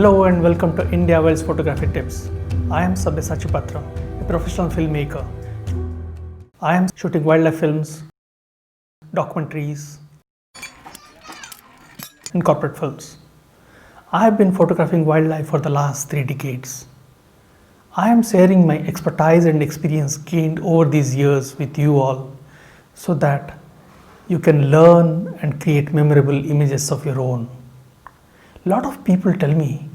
Hello and welcome to IndiaWilds Photography Tips. I am Sabyasachi Patra, a professional filmmaker. I am shooting wildlife films, documentaries, and corporate films. I have been photographing wildlife for the last 3 decades. I am sharing my expertise and experience gained over these years with you all so that you can learn and create memorable images of your own. A lot of people tell me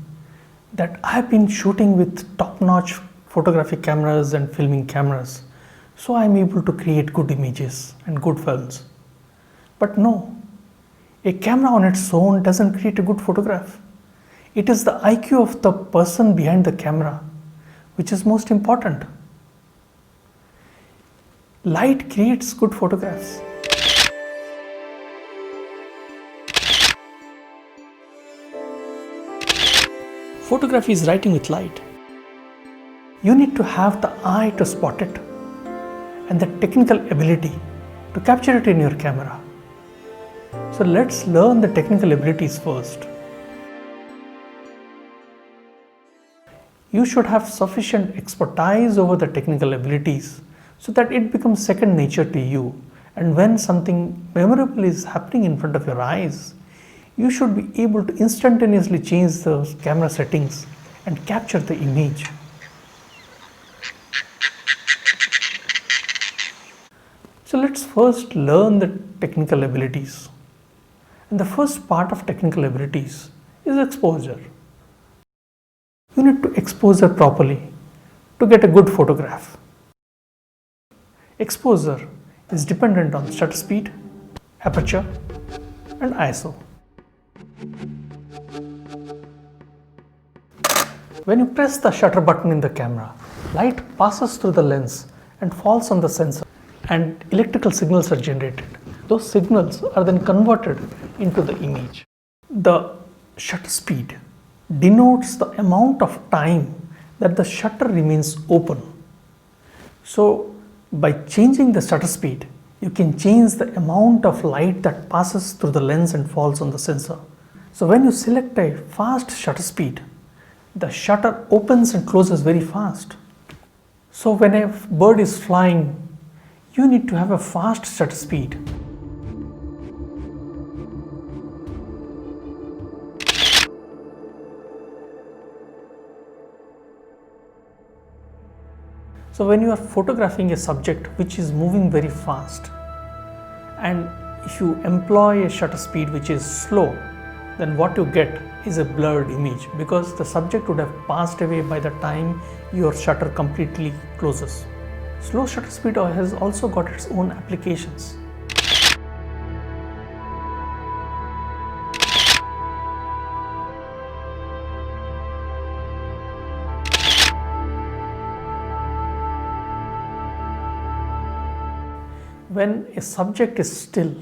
that I have been shooting with top-notch photographic cameras and filming cameras, so I am able to create good images and good films. But no, a camera on its own doesn't create a good photograph. It is the IQ of the person behind the camera which is most important. Light creates good photographs. Photography is writing with light. You need to have the eye to spot it and the technical ability to capture it in your camera. So let's learn the technical abilities first. You should have sufficient expertise over the technical abilities so that it becomes second nature to you, and when something memorable is happening in front of your eyes, you should be able to instantaneously change those camera settings and capture the image. So let's first learn the technical abilities. And the first part of technical abilities is exposure. You need to exposure properly to get a good photograph. Exposure is dependent on shutter speed, aperture, and ISO. When you press the shutter button in the camera, light passes through the lens and falls on the sensor, and electrical signals are generated. Those signals are then converted into the image. The shutter speed denotes the amount of time that the shutter remains open. So by changing the shutter speed, you can change the amount of light that passes through the lens and falls on the sensor. So when you select a fast shutter speed, the shutter opens and closes very fast. So when a bird is flying, you need to have a fast shutter speed. So when you are photographing a subject which is moving very fast, and if you employ a shutter speed which is slow, then what you get is a blurred image because the subject would have passed away by the time your shutter completely closes. Slow shutter speed has also got its own applications. When a subject is still,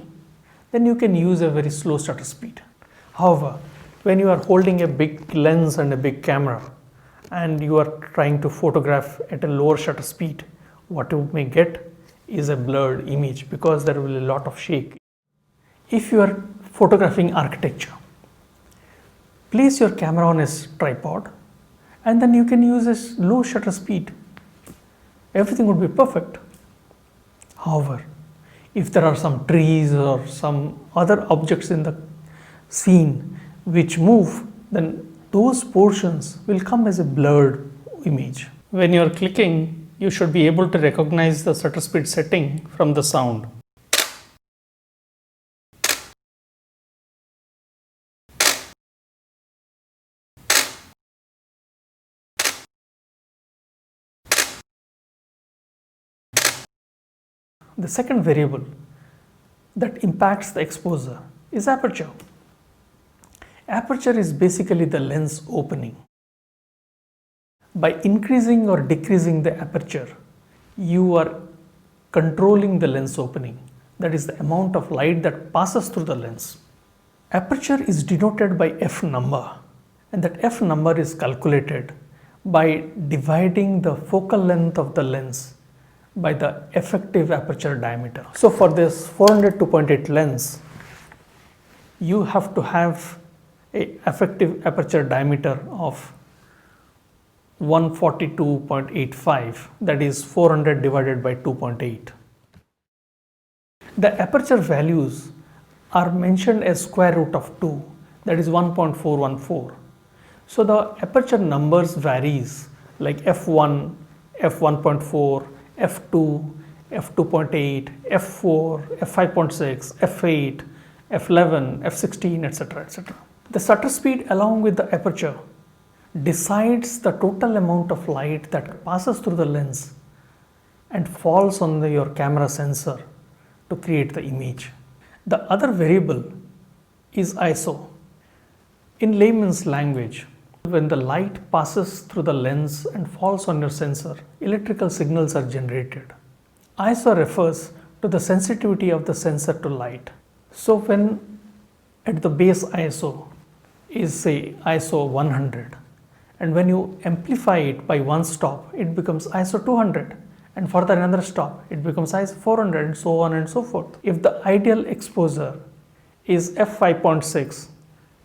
then you can use a very slow shutter speed. However, when you are holding a big lens and a big camera and you are trying to photograph at a lower shutter speed, what you may get is a blurred image because there will be a lot of shake. If you are photographing architecture, place your camera on a tripod and then you can use a low shutter speed. Everything would be perfect. However, if there are some trees or some other objects in the scene which move, then those portions will come as a blurred image. When you are clicking, you should be able to recognize the shutter speed setting from the sound. The second variable that impacts the exposure is aperture. Aperture is basically the lens opening. By increasing or decreasing the aperture, you are controlling the lens opening. That is the amount of light that passes through the lens. Aperture is denoted by F number, and that F number is calculated by dividing the focal length of the lens by the effective aperture diameter. So for this 400 2.8 lens, you have to have a effective aperture diameter of 142.85, that is 400 divided by 2.8. The aperture values are mentioned as square root of 2, that is 1.414. So the aperture numbers varies like f1, f1.4, f2, f2.8, f4, f5.6, f8, f11, f16, etc. etc. The shutter speed along with the aperture decides the total amount of light that passes through the lens and falls on your camera sensor to create the image. The other variable is ISO. In layman's language, when the light passes through the lens and falls on your sensor, electrical signals are generated. ISO refers to the sensitivity of the sensor to light. So when at the base ISO is say ISO 100, and when you amplify it by one stop, it becomes ISO 200, and further another stop, it becomes ISO 400, and so on and so forth. If the ideal exposure is f5.6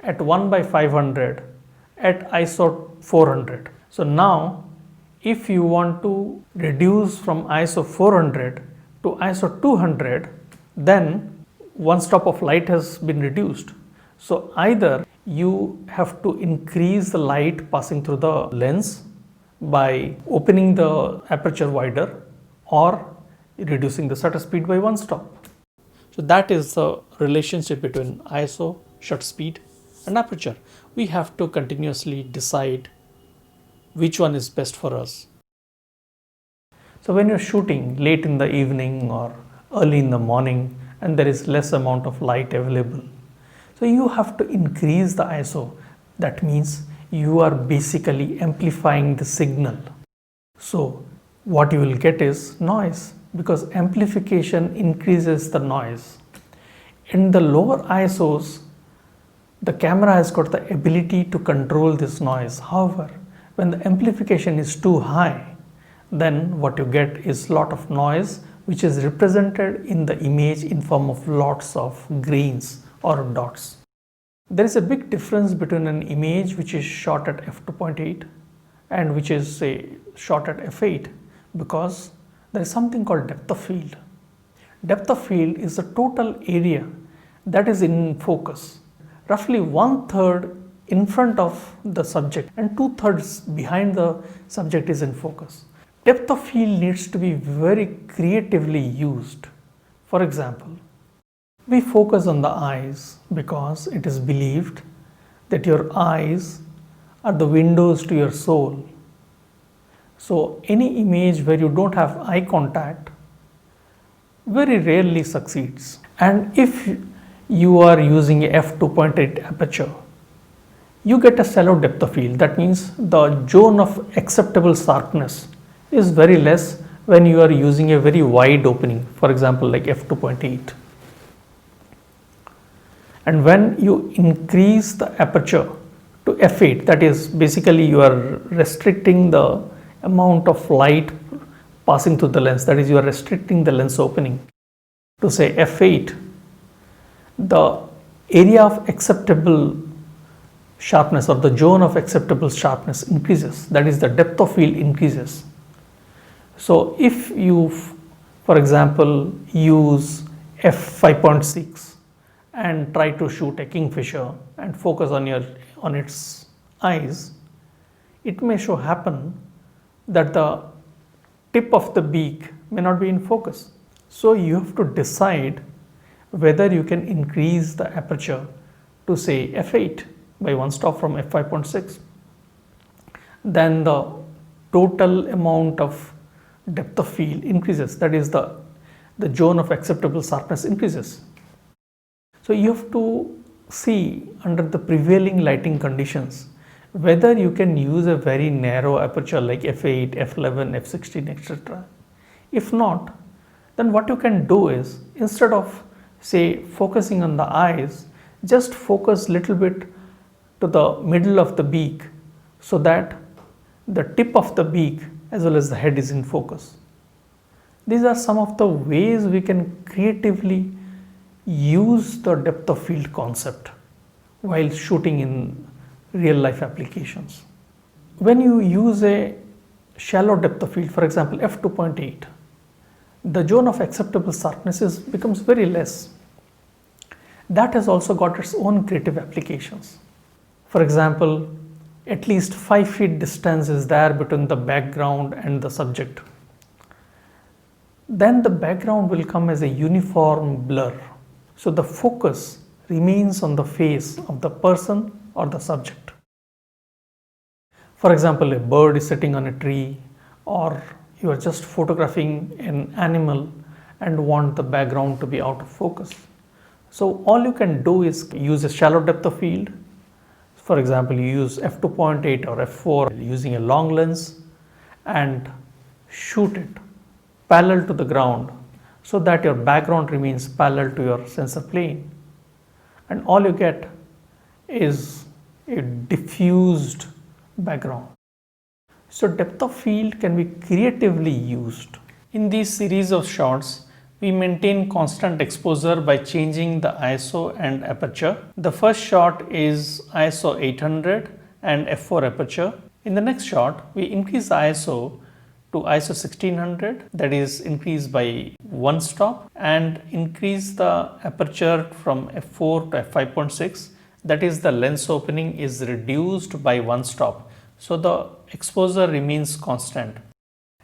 at 1 by 500 at ISO 400. So now if you want to reduce from ISO 400 to ISO 200, then one stop of light has been reduced. So either you have to increase the light passing through the lens by opening the aperture wider or reducing the shutter speed by one stop. So that is the relationship between ISO, shutter speed and aperture. We have to continuously decide which one is best for us. So when you're shooting late in the evening or early in the morning and there is less amount of light available, so you have to increase the ISO. That means you are basically amplifying the signal. So what you will get is noise, because amplification increases the noise. In the lower ISOs, the camera has got the ability to control this noise. However, when the amplification is too high, then what you get is lot of noise, which is represented in the image in form of lots of grains or dots. There is a big difference between an image which is shot at f2.8 and which is say shot at f8, because there is something called depth of field. Depth of field is the total area that is in focus. Roughly 1/3 in front of the subject and 2/3 behind the subject is in focus. Depth of field needs to be very creatively used. For example, we focus on the eyes because it is believed that your eyes are the windows to your soul. So any image where you don't have eye contact very rarely succeeds. And if you are using a f2.8 aperture, you get a shallow depth of field. That means the zone of acceptable sharpness is very less when you are using a very wide opening, for example like f2.8. And when you increase the aperture to f8, that is basically you are restricting the amount of light passing through the lens, that is you are restricting the lens opening to say f8, the area of acceptable sharpness or the zone of acceptable sharpness increases, that is the depth of field increases. So if you, for example, use f5.6 and try to shoot a kingfisher and focus on its eyes, it may happen that the tip of the beak may not be in focus. So you have to decide whether you can increase the aperture to say f8 by one stop from f5.6. Then the total amount of depth of field increases, that is the zone of acceptable sharpness increases. So you have to see under the prevailing lighting conditions whether you can use a very narrow aperture like f8, f11, f16, etc. If not, then what you can do is, instead of say focusing on the eyes, just focus little bit to the middle of the beak so that the tip of the beak as well as the head is in focus. These are some of the ways we can creatively use the depth of field concept while shooting in real life applications. When you use a shallow depth of field, for example f2.8, the zone of acceptable sharpness becomes very less. That has also got its own creative applications. For example, at least 5 feet distance is there between the background and the subject. Then the background will come as a uniform blur. So the focus remains on the face of the person or the subject. For example, a bird is sitting on a tree, or you are just photographing an animal and want the background to be out of focus. So all you can do is use a shallow depth of field. For example, you use f2.8 or f4 using a long lens and shoot it parallel to the ground so that your background remains parallel to your sensor plane, and all you get is a diffused background. So depth of field can be creatively used. In these series of shots, we maintain constant exposure by changing the ISO and aperture. The first shot is ISO 800 and f4 aperture. In the next shot, we increase the ISO to ISO 1600, that is increased by 1 stop, and increase the aperture from f4 to f5.6, that is the lens opening is reduced by 1 stop. So the exposure remains constant.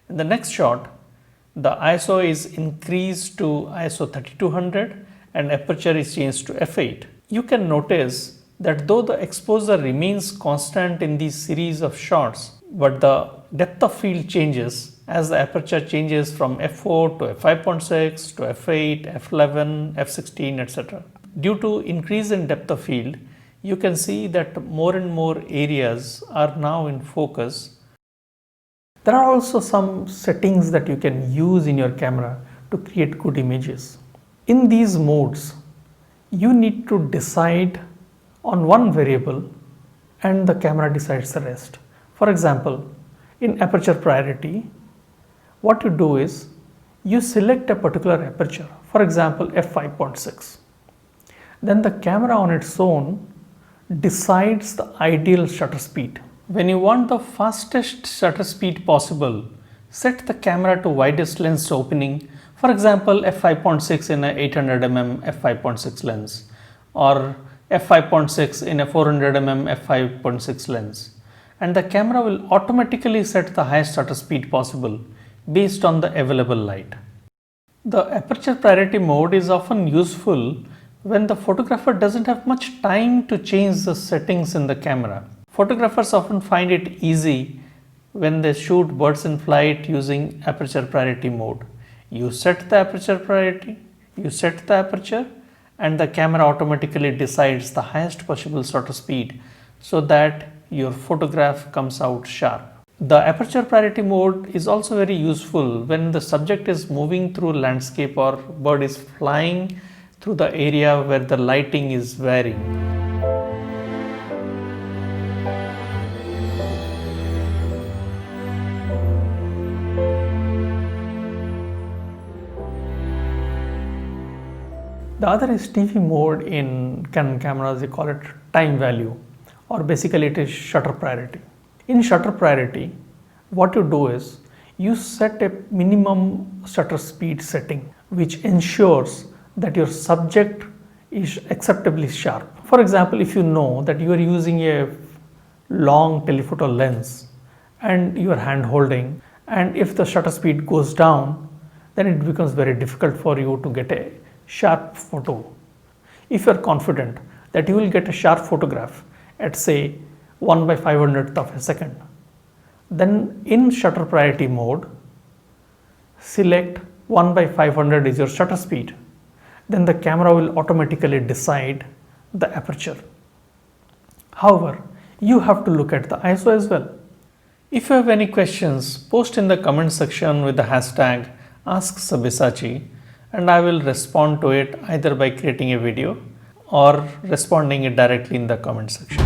In the next shot, the ISO is increased to ISO 3200 and aperture is changed to f8. You can notice that though the exposure remains constant in these series of shots, but the depth of field changes as the aperture changes from f4 to f5.6 to f8, f11, f16, etc. Due to increase in depth of field, you can see that more and more areas are now in focus. There are also some settings that you can use in your camera to create good images. In these modes, you need to decide on one variable and the camera decides the rest. For example, in aperture priority, what you do is you select a particular aperture, for example f5.6. Then the camera on its own decides the ideal shutter speed. When you want the fastest shutter speed possible, set the camera to widest lens opening, for example f5.6 in a 800mm f5.6 lens or f5.6 in a 400mm f5.6 lens, and the camera will automatically set the highest shutter speed possible based on the available light. The aperture priority mode is often useful when the photographer doesn't have much time to change the settings in the camera. Photographers often find it easy when they shoot birds in flight using aperture priority mode. You set the aperture priority, you set the aperture, and the camera automatically decides the highest possible shutter speed so that your photograph comes out sharp. The aperture priority mode is also very useful when the subject is moving through landscape or bird is flying through the area where the lighting is varying. The other is TV mode in Canon cameras. They call it time value, or basically it is shutter priority. In shutter priority, what you do is you set a minimum shutter speed setting which ensures that your subject is acceptably sharp. For example, if you know that you are using a long telephoto lens and you are hand holding, and if the shutter speed goes down, then it becomes very difficult for you to get a sharp photo. If you are confident that you will get a sharp photograph at say 1/500th of a second, then in shutter priority mode, select 1/500 is your shutter speed. Then the camera will automatically decide the aperture. However, you have to look at the ISO as well. If you have any questions, post in the comment section with the hashtag AskSabyasachi, and I will respond to it either by creating a video or responding it directly in the comment section.